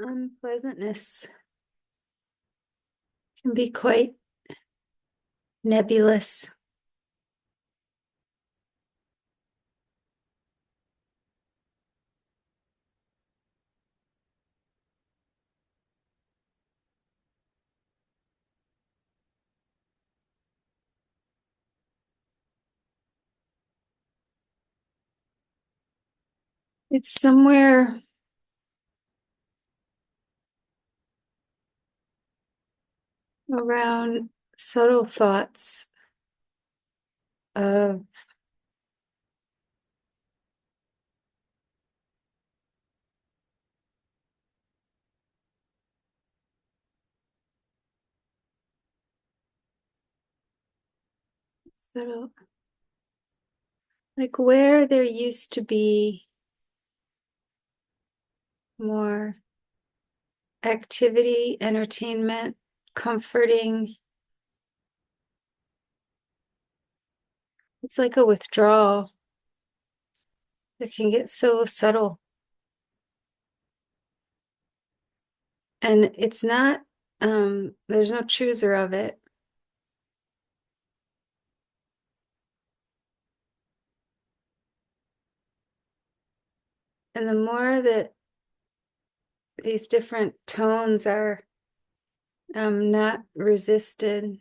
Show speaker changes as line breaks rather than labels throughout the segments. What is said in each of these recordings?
Unpleasantness can be quite nebulous. It's somewhere around subtle thoughts of subtle, like where there used to be more activity, entertainment, comforting. It's like a withdrawal that can get so subtle. And it's not, there's no chooser of it. And the more that these different tones are not resisted,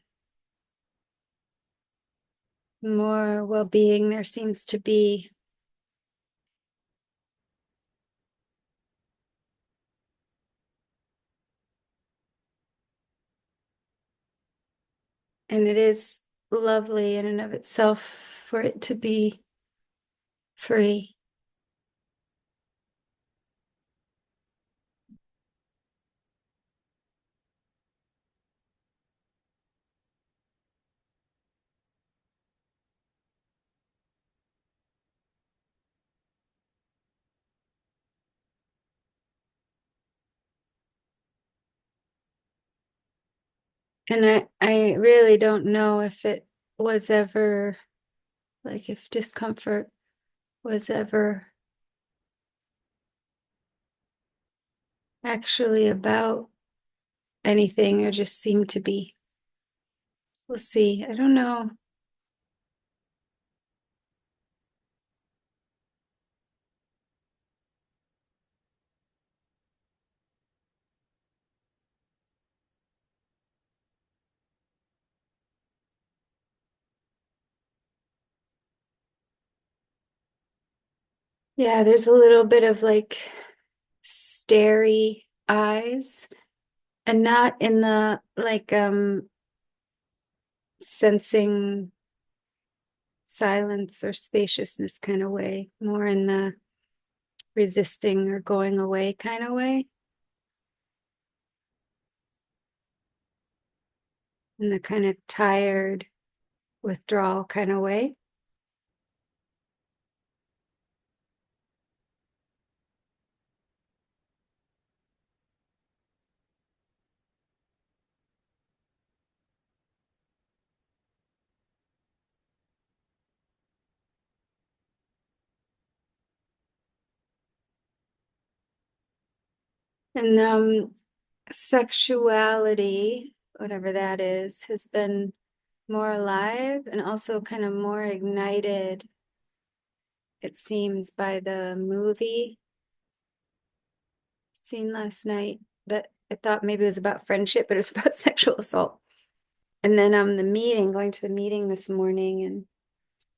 more well-being there seems to be. And it is lovely in and of itself for it to be free. And I really don't know if it was ever, like if discomfort was ever actually about anything or just seemed to be. We'll see. I don't know. Yeah, there's a little bit of like starry eyes and not in the like sensing silence or spaciousness kind of way, more in the resisting or going away kind of way, in the kind of tired withdrawal kind of way. And sexuality, whatever that is, has been more alive and also kind of more ignited, it seems, by the movie seen last night that I thought maybe it was about friendship, but it was about sexual assault. And then the meeting, going to the meeting this morning, and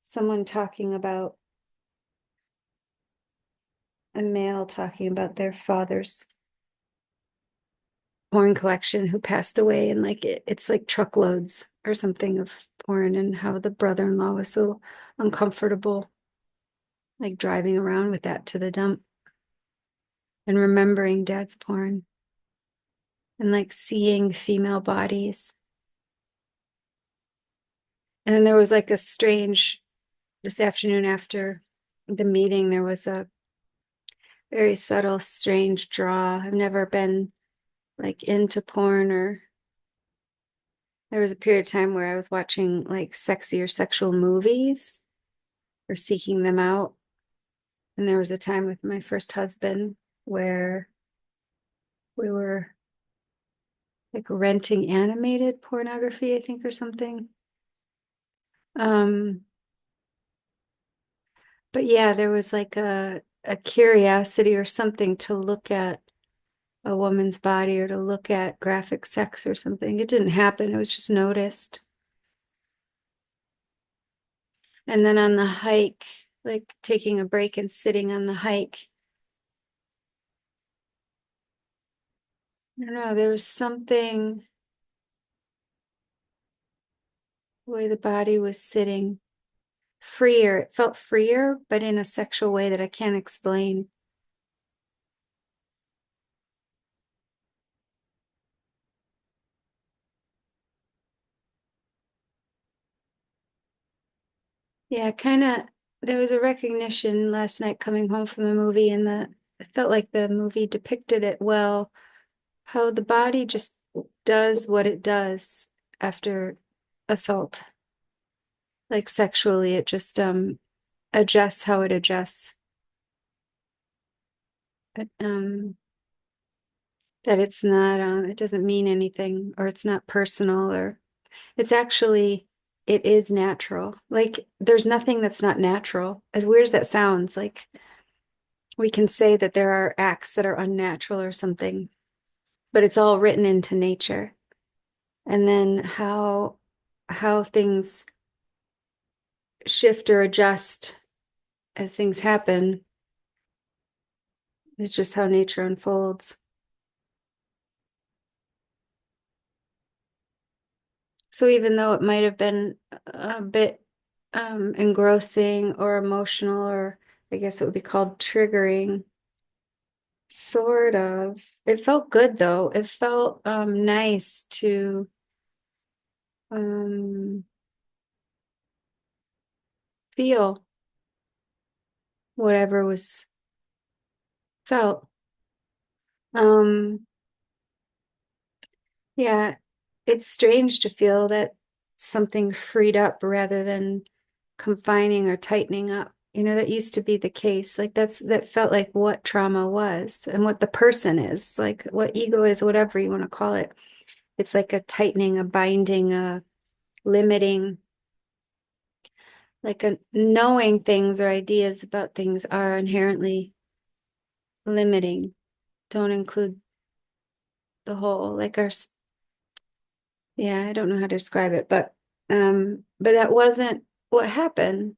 someone talking about a male talking about their father's porn collection who passed away, and like it's like truckloads or something of porn, and how the brother-in-law was so uncomfortable like driving around with that to the dump and remembering dad's porn and like seeing female bodies. And then there was like a strange, this afternoon after the meeting, there was a very subtle, strange draw. I've never been like into porn, or there was a period of time where I was watching like sexy or sexual movies or seeking them out. And there was a time with my first husband where We were like renting animated pornography, I think, or something. Um, but yeah, there was like a curiosity or something to look at a woman's body or to look at graphic sex or something. It didn't happen, it was just noticed. And then on the hike, like taking a break and sitting on the hike, I don't know, there was something, the way the body was sitting, freer. It felt freer, but in a sexual way that I can't explain. Yeah, kind of. There was a recognition last night coming home from the movie, and it felt like the movie depicted it well, how the body just does what it does after assault. Like sexually, it just adjusts how it adjusts. But, that it's not it doesn't mean anything, or it's not personal, or it's actually it is natural. Like there's nothing that's not natural. As weird as that sounds, like we can say that there are acts that are unnatural or something, but it's all written into nature. And then how things shift or adjust as things happen is just how nature unfolds. So even though it might have been a bit engrossing or emotional, or I guess it would be called triggering, sort of. It felt good though. It felt nice to um, feel whatever was felt. Um, yeah, it's strange to feel that something freed up rather than confining or tightening up. You know, that used to be the case. Like that felt like what trauma was and what the person is, like what ego is, whatever you want to call it. It's like a tightening, a binding, a limiting, like a knowing things or ideas about things are inherently limiting, don't include the whole, like yeah, I don't know how to describe it, but that wasn't what happened.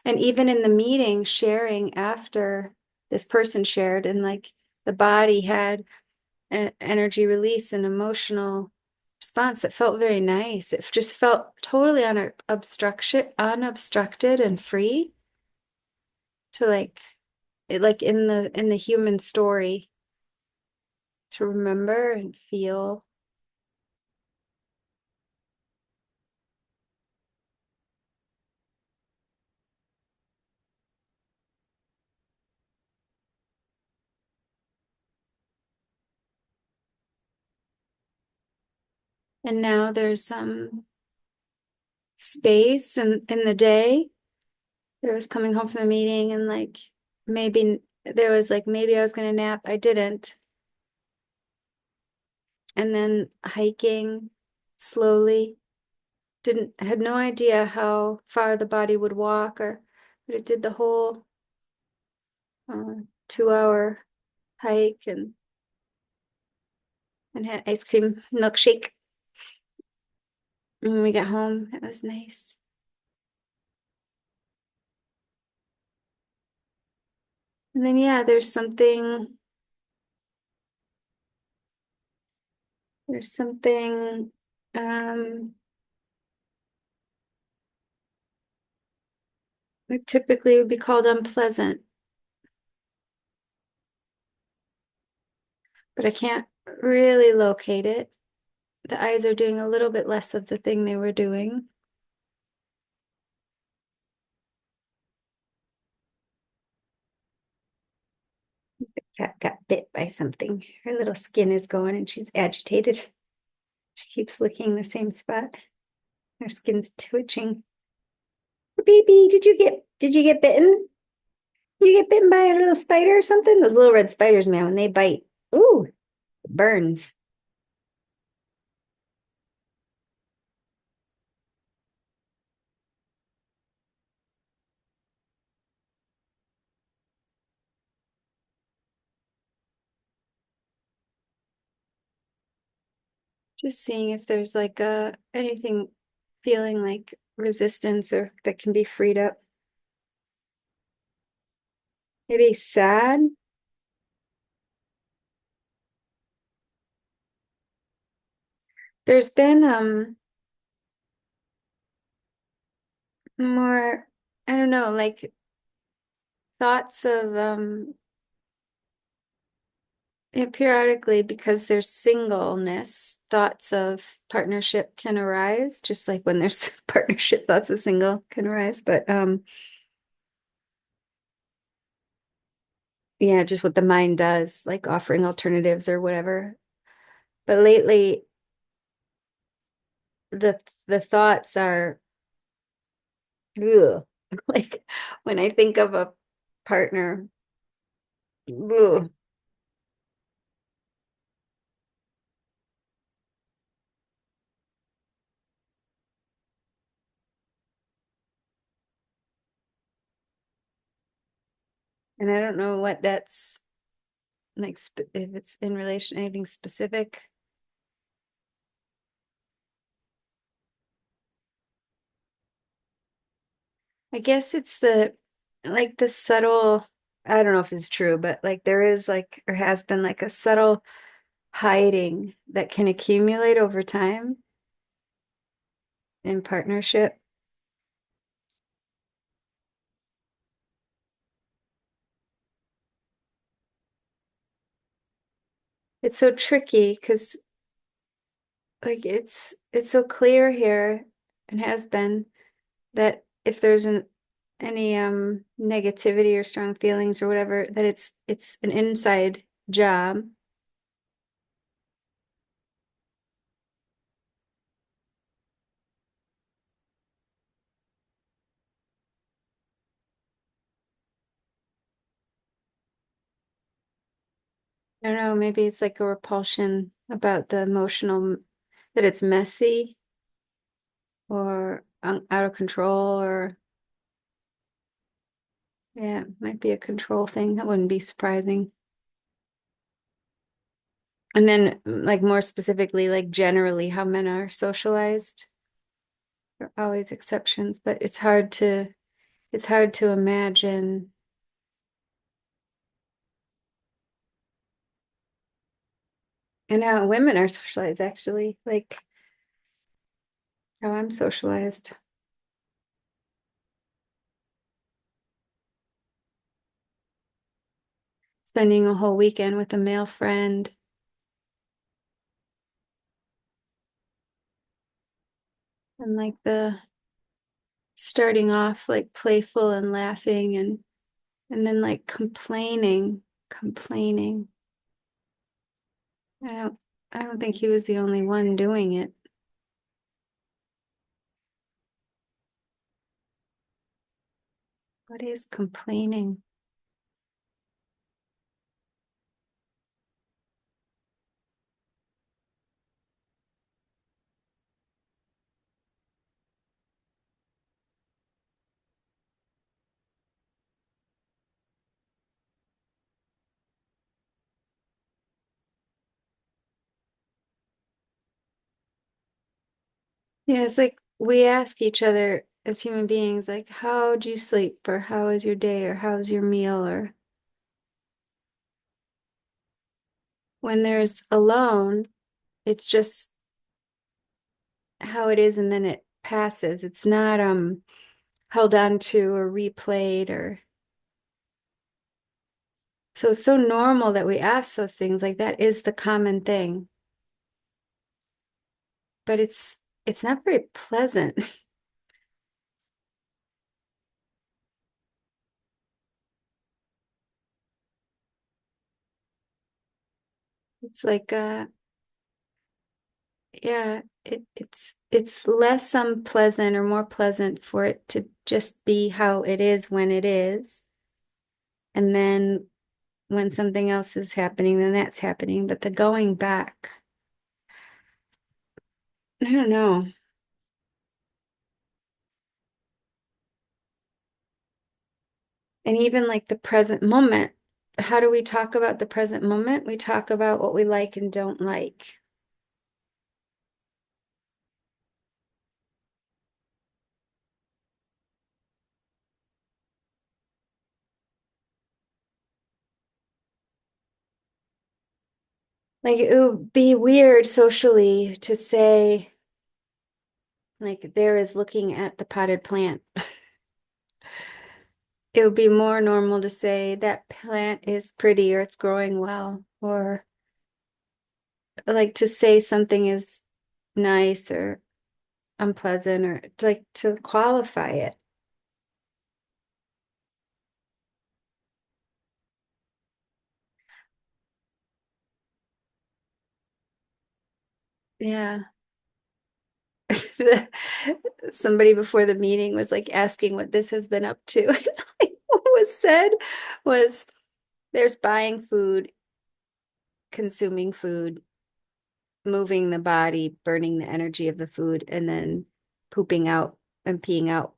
And even in the meeting, sharing after this person shared, and like the body had an energy release and emotional response that felt very nice. It just felt totally unobstructed and free to like it, like in the human story, to remember and feel. And now there's some space in the day. There was coming home from the meeting, and like maybe there was like maybe I was gonna nap. I didn't. And then hiking slowly. Didn't had no idea how far the body would walk, or but it did the whole 2 hour hike, and had ice cream milkshake. And when we got home, it was nice. And then yeah, there's something um that typically would be called unpleasant, but I can't really locate it. The eyes are doing a little bit less of the thing they were doing. The cat got bit by something. Her little skin is going and she's agitated. She keeps licking the same spot. Her skin's twitching. Baby, did you get bitten? You get bitten by a little spider or something? Those little red spiders, man, when they bite. Ooh, Burns. Just seeing if there's like anything feeling like resistance or that can be freed up. Maybe sad. There's been more, I don't know, like thoughts of yeah, periodically because there's singleness, thoughts of partnership can arise, just like when there's partnership, thoughts of single can arise. But yeah, just what the mind does, like offering alternatives or whatever. But lately the thoughts are ugh. Like when I think of a partner, ugh. And I don't know what that's like if it's in relation to anything specific. I guess it's the like the subtle, I don't know if it's true, but like there is like or has been like a subtle hiding that can accumulate over time in partnership. It's so tricky because like it's so clear here and has been that if there's any negativity or strong feelings or whatever, that it's an inside job. I don't know, maybe it's like a repulsion about the emotional that it's messy or out of control or yeah, it might be a control thing. That wouldn't be surprising. And then like more specifically, like generally how men are socialized. There are always exceptions, but it's hard to imagine and how women are socialized actually, like how I'm socialized. Spending a whole weekend with a male friend and like the starting off like playful and laughing and then like complaining. I don't I don't think he was the only one doing it. What is complaining? Yeah, it's like we ask each other as human beings, like, how do you sleep? Or how is your day? Or how's your meal? Or when there's alone, it's just how it is and then it passes. It's not held on to or replayed or so it's so normal that we ask those things like that is the common thing, but it's not very pleasant. It's like yeah, it's less unpleasant or more pleasant for it to just be how it is when it is. And then when something else is happening, then that's happening. But the going back, I don't know. And even like the present moment, how do we talk about the present moment? We talk about what we like and don't like. Like it would be weird socially to say, like, there is looking at the potted plant. It would be more normal to say that plant is pretty or it's growing well, or like to say something is nice or unpleasant, or to, like to qualify it. Yeah. Somebody before the meeting was like asking what this has been up to. And what was said was there's buying food, consuming food, moving the body, burning the energy of the food, and then pooping out and peeing out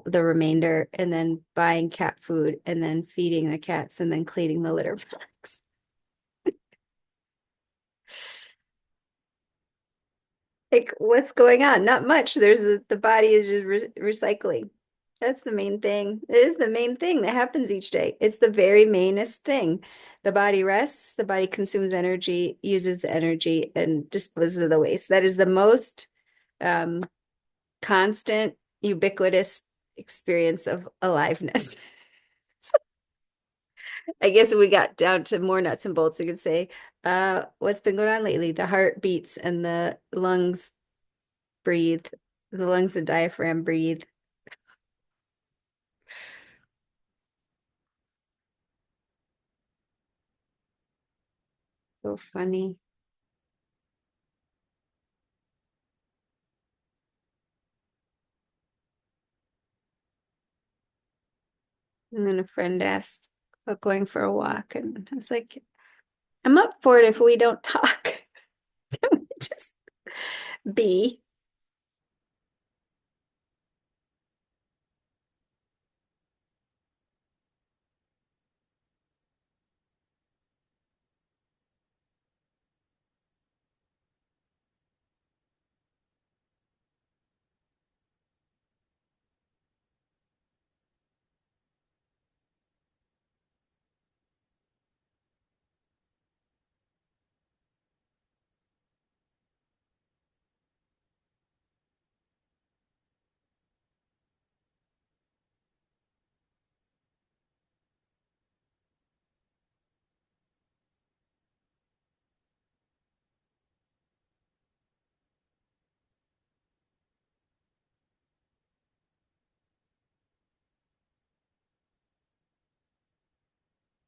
the remainder, and then buying cat food, and then feeding the cats, and then cleaning the litter box. Like, what's going on? Not much. The body is just recycling. That's the main thing. It is the main thing that happens each day. It's the very mainest thing. The body rests, the body consumes energy, uses the energy, and disposes of the waste. That is the most um, constant, ubiquitous experience of aliveness. So I guess if we got down to more nuts and bolts, we could say, what's been going on lately? The heart beats and the lungs breathe. The lungs and diaphragm breathe. So funny. And then a friend asked about going for a walk, and I was like, I'm up for it if we don't talk. Can we just be?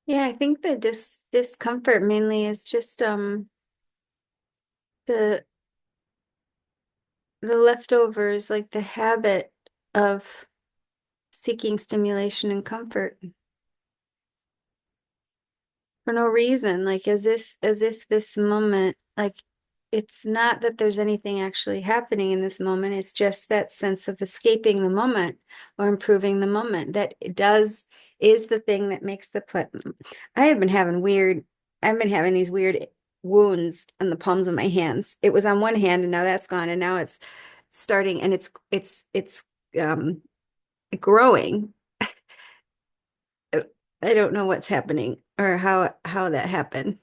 Yeah, I think the discomfort mainly is just the the leftovers, like the habit of seeking stimulation and comfort for no reason, like as if this moment, like it's not that there's anything actually happening in this moment, it's just that sense of escaping the moment or improving the moment that it does is the thing that makes the play. I have been having weird, I've been having these weird wounds on the palms of my hands. It was on one hand and now that's gone, and now it's starting, and it's um growing. I don't know what's happening or how that happened.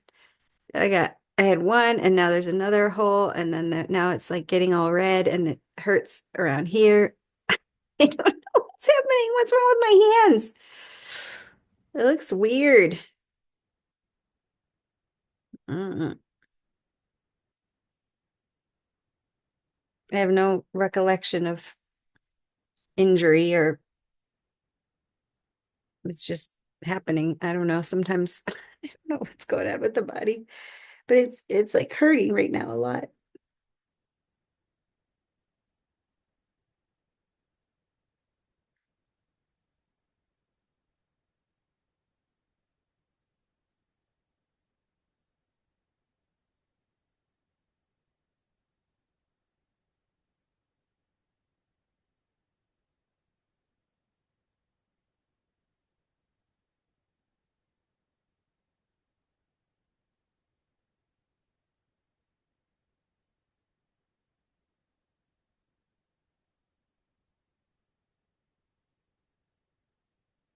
I had one, and now there's another hole, and then now it's like getting all red and it hurts around here. I don't know what's happening. What's wrong with my hands? It looks weird. Mm-mm. I have no recollection of injury, or it's just happening. I don't know. Sometimes I don't know what's going on with the body, but it's like hurting right now a lot.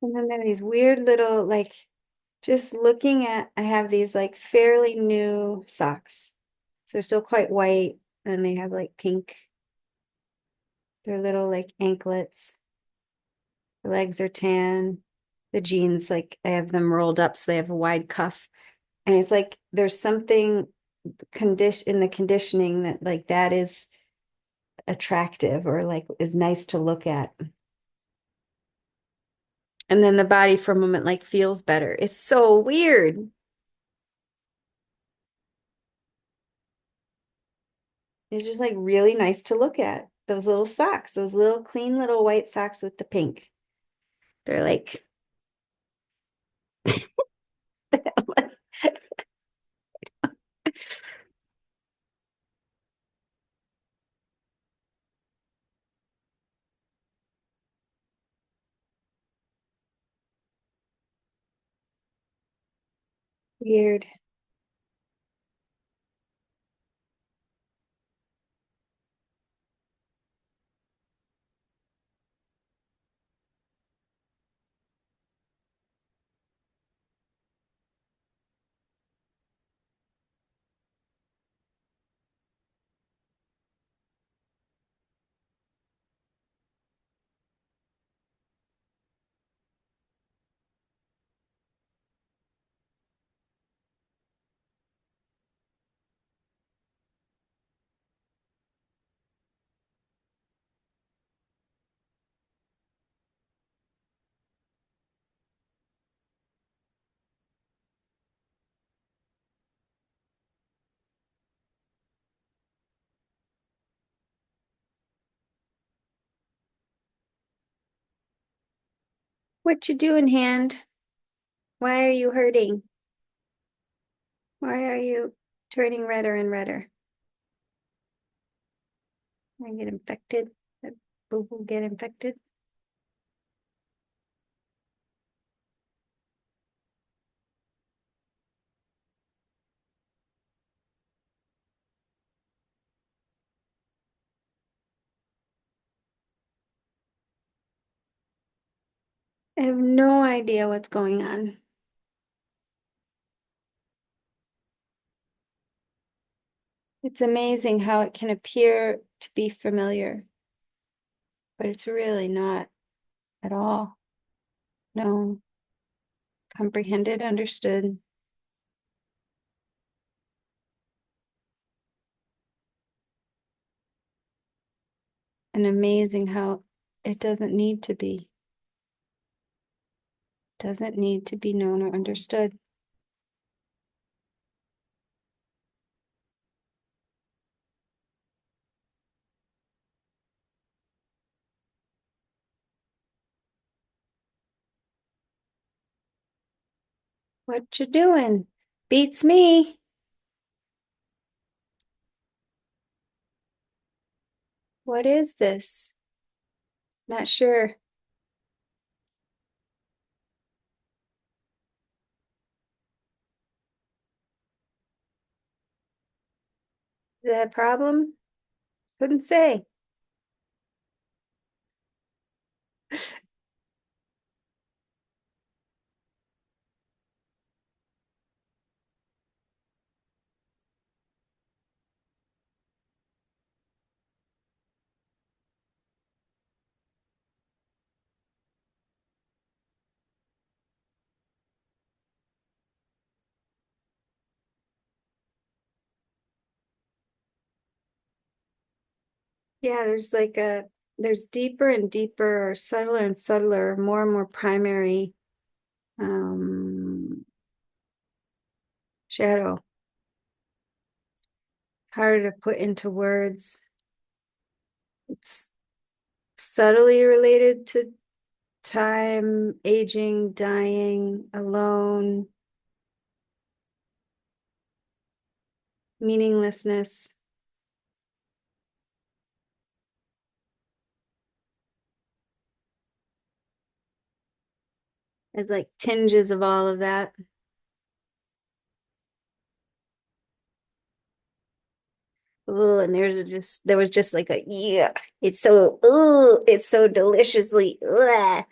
And then there are these weird little, like, just looking at, I have these like fairly new socks. So they're still quite white and they have like pink. They're little like anklets. The legs are tan. The jeans, like I have them rolled up so they have a wide cuff. And it's like there's something condition in the conditioning that like that is attractive or like is nice to look at. And then the body for a moment like feels better. It's so weird. It's just like really nice to look at. Those little socks, those little clean little white socks with the pink. They're like weird. What you doing, hand? Why are you hurting? Why are you turning redder and redder? I get infected. That boo boo get infected. I have no idea what's going on. It's amazing how it can appear to be familiar, but it's really not at all. No, comprehended, understood, and amazing how it doesn't need to be, doesn't need to be known or understood. What you doing? Beats me. What is this? Not sure. Is that a problem? Couldn't say. Yeah, there's deeper and deeper, or subtler and subtler, more and more primary um shadow. Harder to put into words. It's subtly related to time, aging, dying, alone, meaninglessness. There's like tinges of all of that. Oh, and there was just like a yeah. It's so deliciously ugh.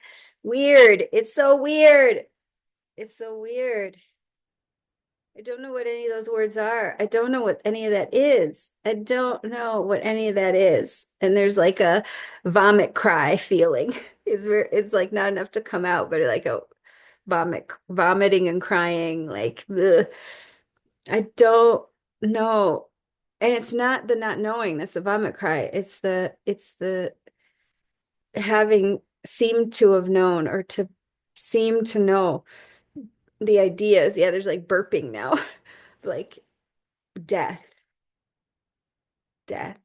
Weird. It's so weird. It's so weird. I don't know what any of those words are. I don't know what any of that is. I don't know what any of that is. And there's like a vomit cry feeling. It's where it's like not enough to come out, but like a vomiting and crying, like ugh. I don't know. And it's not the not knowing, that's the vomit cry. It's the having seemed to have known or to seem to know the ideas. Yeah, there's like burping now. Like death, death.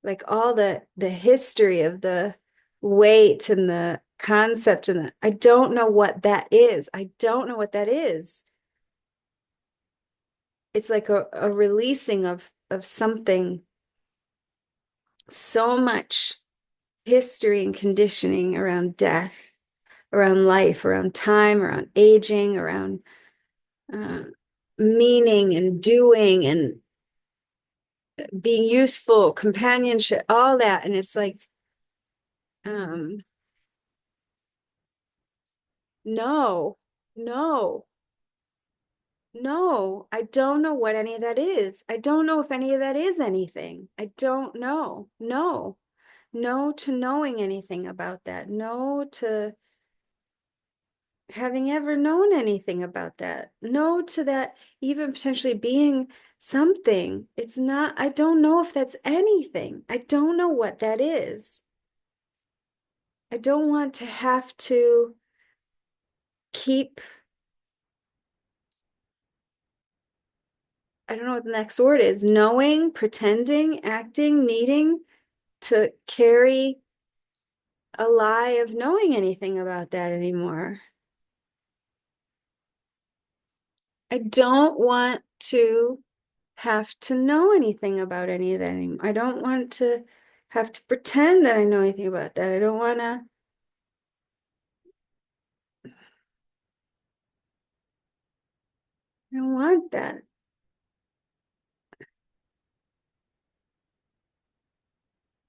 Like all the history of the weight and the concept and I don't know what that is. I don't know what that is. It's like a releasing of something, so much history and conditioning around death, around life, around time, around aging, around uh, meaning and doing and being useful, companionship, all that. And it's like, um, no, no, no, I don't know what any of that is. I don't know if any of that is anything. I don't know. No, no to knowing anything about that. No to having ever known anything about that. No to that even potentially being something. It's not, I don't know if that's anything. I don't know what that is. I don't want to have to keep, I don't know what the next word is, knowing, pretending, acting, needing to carry a lie of knowing anything about that anymore. I don't want to have to know anything about any of that anymore. I don't want to have to pretend that I know anything about that. I don't want to, I don't want that.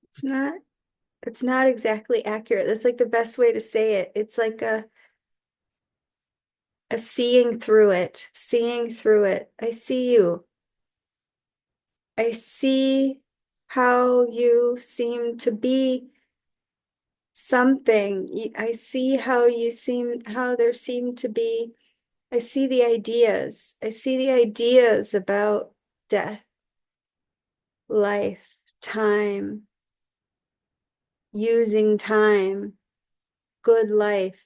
It's not, it's not exactly accurate. That's like the best way to say it. It's like a seeing through it, seeing through it. I see you. I see how you seem to be something. I see how you seem, how there seem to be, I see the ideas. I see the ideas about death, life, time, using time, good life,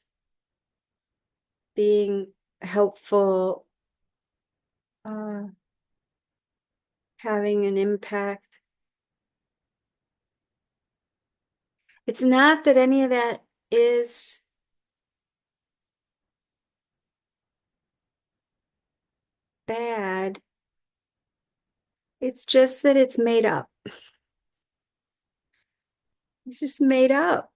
being helpful, uh, having an impact. It's not that any of that is bad. It's just that it's made up. It's just made up.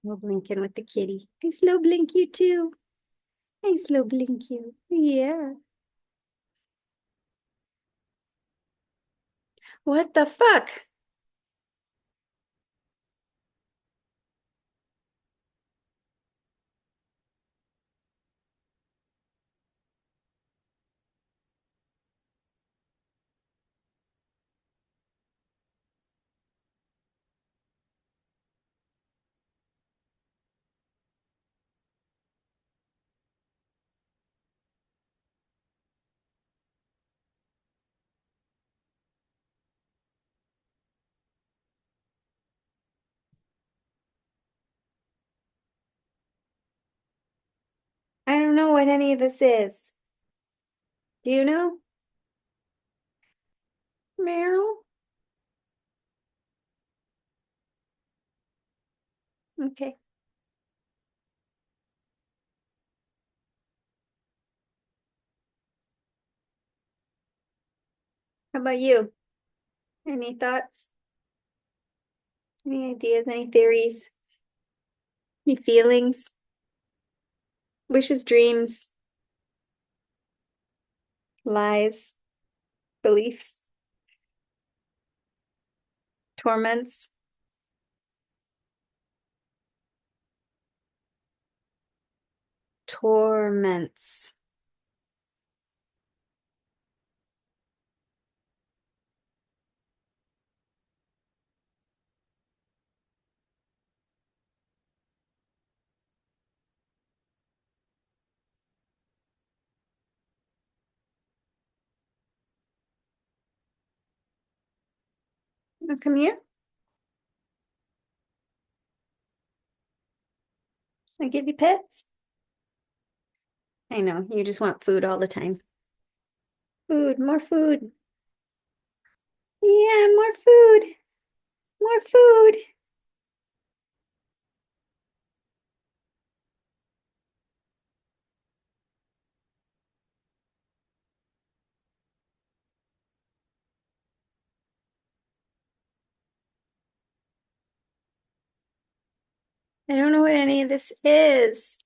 Slow blinking with the kitty. I slow blink you too. I slow blink you. Yeah. What the fuck? I don't know what any of this is. Do you know? Meryl? Okay. How about you? Any thoughts? Any ideas? Any theories? Any feelings, wishes, dreams, lies, beliefs, torments? Torments. Oh, come here. I give you pets. I know, you just want food all the time. Food, more food. Yeah, more food, more food. I don't know what any of this is.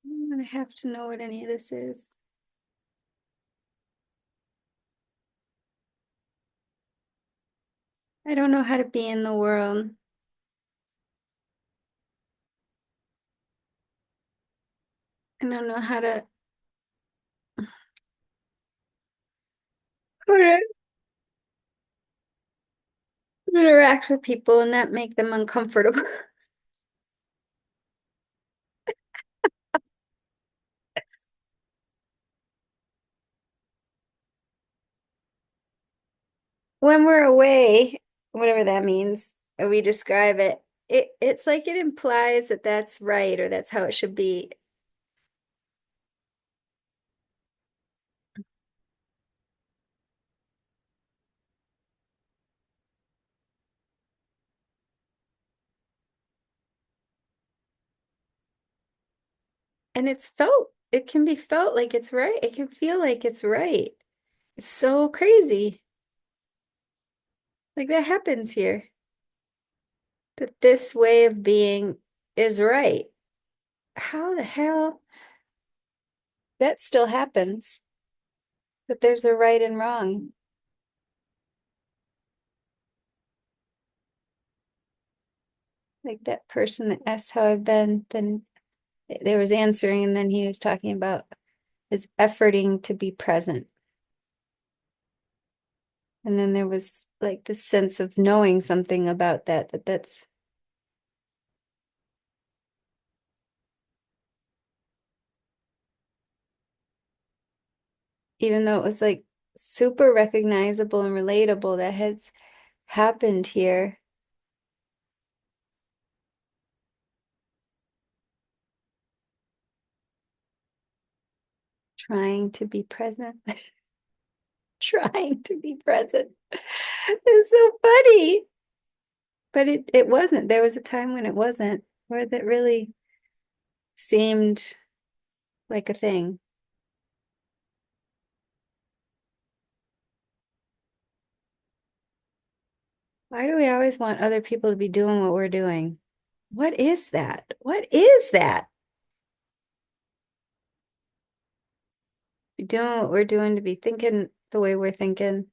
I'm gonna have to know what any of this is. I don't know how to be in the world. I don't know how to interact with people and not make them uncomfortable. When we're away, whatever that means, and we describe it, it's like it implies that that's right or that's how it should be. And it can be felt like it's right. It can feel like it's right. It's so crazy. Like that happens here. That this way of being is right. How the hell that still happens? That there's a right and wrong. Like that person that asked how I've been, then there was answering, and then he was talking about his efforting to be present. And then there was like this sense of knowing something about that's even though it was like super recognizable and relatable that has happened here, trying to be present, trying to be present. It's so funny. But it wasn't. There was a time when it wasn't, where that really seemed like a thing. Why do we always want other people to be doing what we're doing? What is that? What is that? Be doing what we're doing, to be thinking the way we're thinking.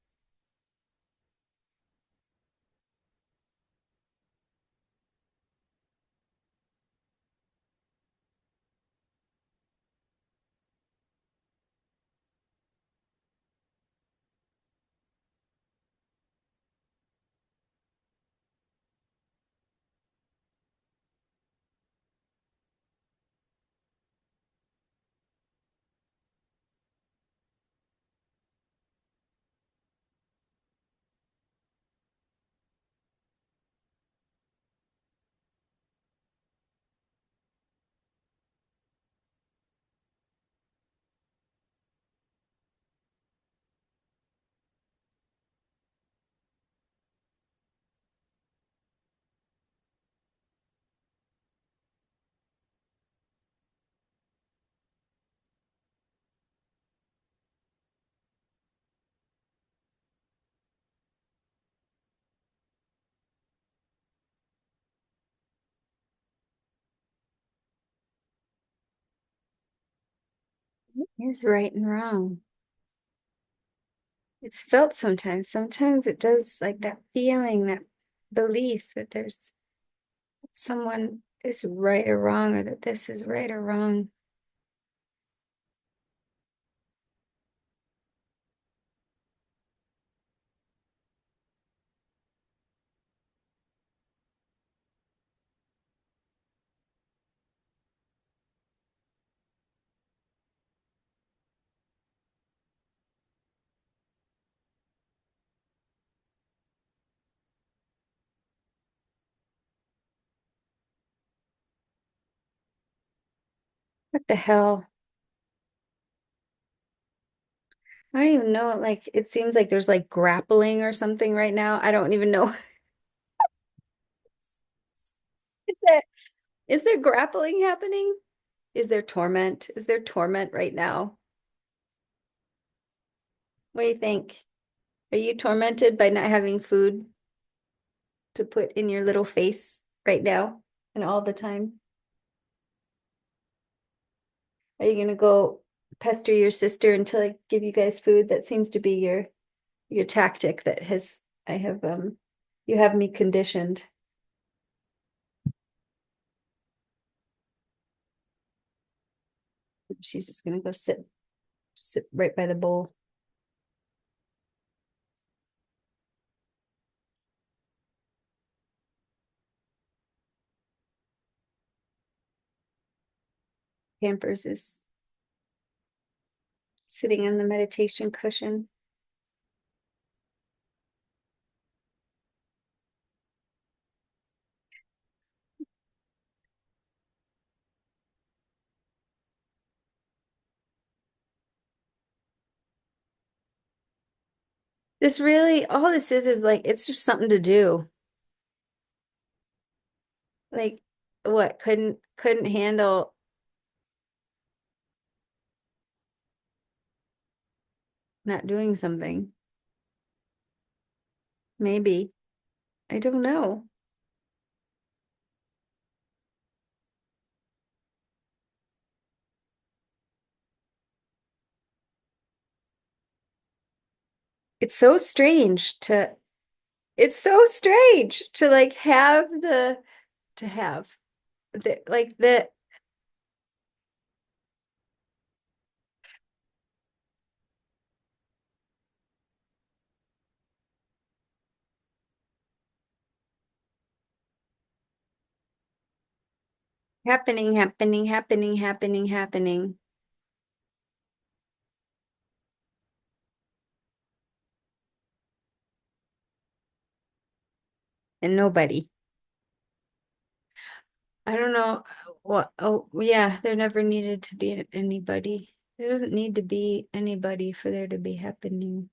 Here's right and wrong. It's felt sometimes. Sometimes it does, like that feeling, that belief that there's someone is right or wrong, or that this is right or wrong. What the hell? I don't even know. Like, it seems like there's like grappling or something right now. I don't even know. Is there grappling happening? Is there torment? Is there torment right now? What do you think? Are you tormented by not having food to put in your little face right now and all the time? Are you gonna go pester your sister until I give you guys food? That seems to be your tactic that has I have you have me conditioned. She's just gonna go sit right by the bowl. Pampers is sitting on the meditation cushion. This really, all this is like it's just something to do. Like what couldn't handle not doing something. Maybe. I don't know. It's so strange to it's so strange to like have the to have the happening and nobody. I don't know what oh yeah, there never needed to be anybody. There doesn't need to be anybody for there to be happening.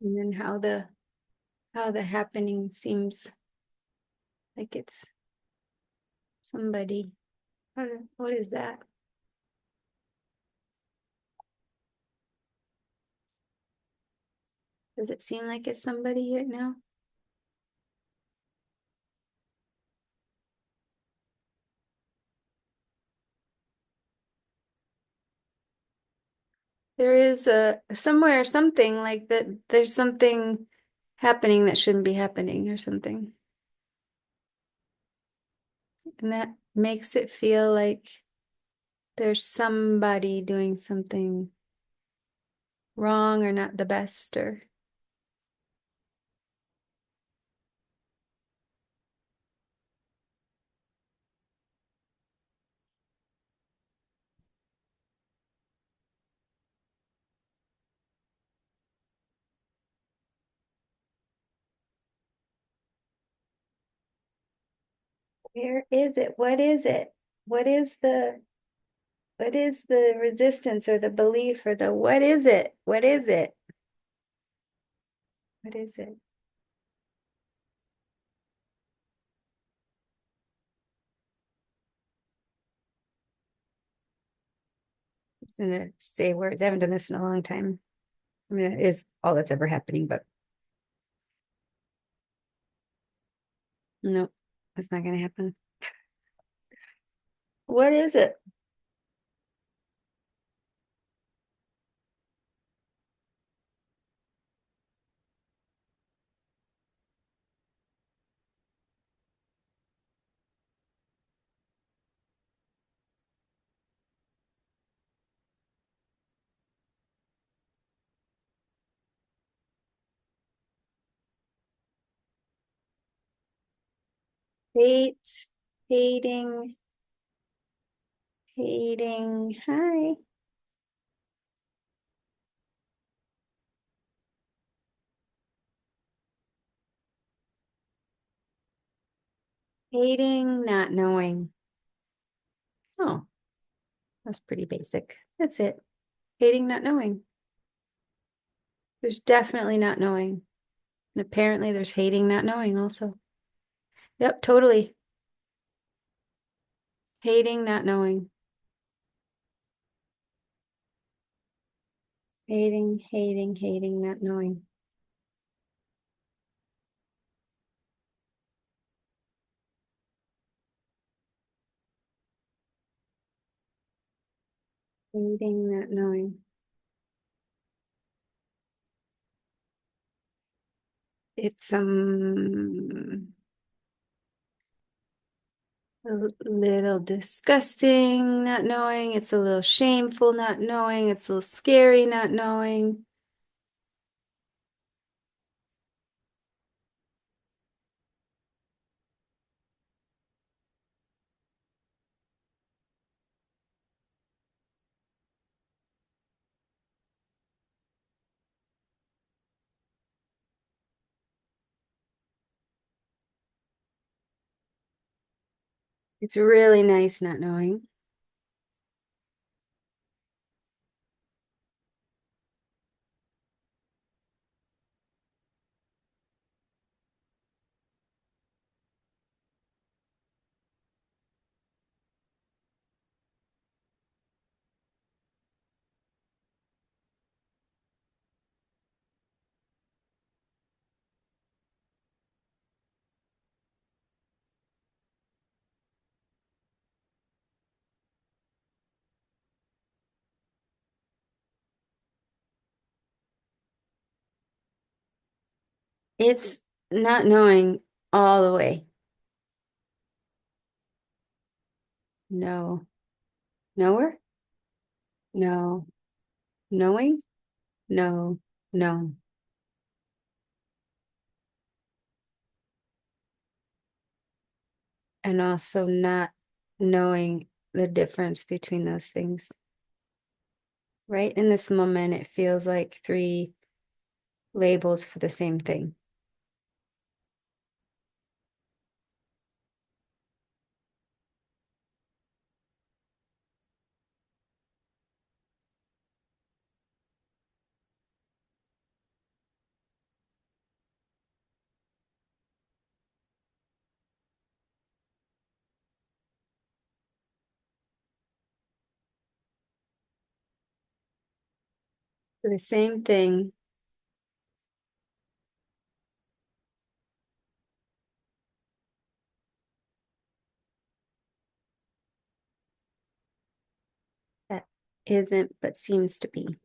And then how the happening seems like it's somebody. What is that? Does it seem like it's somebody right now? There is a somewhere something like that. There's something happening that shouldn't be happening or something. And that makes it feel like there's somebody doing something wrong or not the best or where is it? What is it? What is the resistance or the belief or the what is it? What is it? What is it? I'm just gonna say words. I haven't done this in a long time. I mean, that is all that's ever happening, but no, that's not gonna happen. What is it? Hate, hating, hating. Hi. Hating, not knowing. Oh, that's pretty basic. That's it. Hating, not knowing. There's definitely not knowing. And apparently there's hating, not knowing also. Yep, totally. Hating, not knowing. Hating, hating, hating, not knowing. Hating, not knowing. It's a little disgusting not knowing. It's a little shameful not knowing. It's a little scary not knowing. It's really nice not knowing. It's not knowing all the way. No. Knower? No. Knowing? No. No. And also not knowing the difference between those things. Right in this moment, it feels like three labels for the same thing. For the same thing that isn't but seems to be.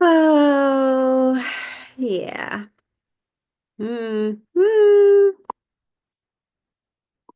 Oh, yeah. Mm,